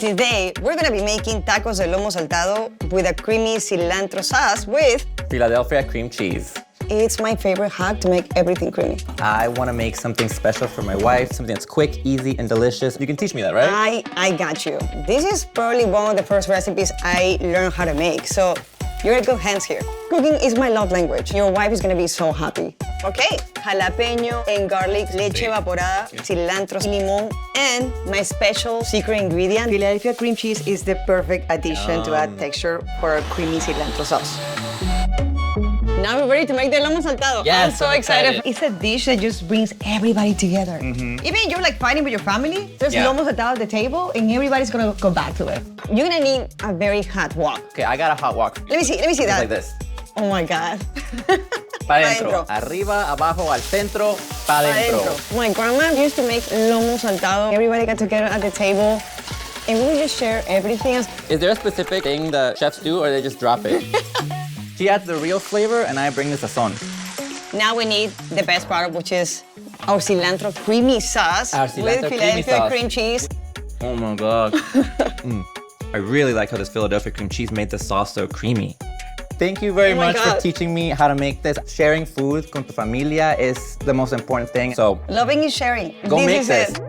Today, we're gonna be making tacos de lomo saltado with a creamy cilantro sauce with Philadelphia cream cheese. It's my favorite hack to make everything creamy. I want to make something special for my wife, something that's quick, easy, and delicious. You can teach me that, right? I got you. This is probably one of the first recipes I learned how to make, so you're in good hands here. Cooking is my love language. Your wife is gonna be so happy. Okay, jalapeño and garlic, leche evaporada, cilantro, limon, and my special secret ingredient, Philadelphia cream cheese is the perfect addition to add texture for a creamy cilantro sauce. Now we're ready to make the lomo saltado. Yes, I'm so I'm excited. excited. It's a dish that just brings everybody together. Even if you're like fighting with your family, there's lomo saltado at the table and everybody's gonna go back to it. You're gonna need a very hot wok. Okay, I got a hot wok. Let me see that. Like this. Oh my God. Pa' dentro. Arriba, abajo, al centro, pa' dentro. My grandma used to make lomo saltado. Everybody got together at the table and we would just share everything. Is there a specific thing that chefs do or they just drop it? She adds the real flavor and I bring the sazon. Now we need the best part, which is our cilantro creamy sauce Our with cilantro creamy Philadelphia sauce. cream cheese. Oh my God. I really like how this Philadelphia cream cheese made the sauce so creamy. Thank you very Oh my much for God. teaching me how to make this. Sharing food con tu familia is the most important thing. So Loving is sharing. go make is this. it.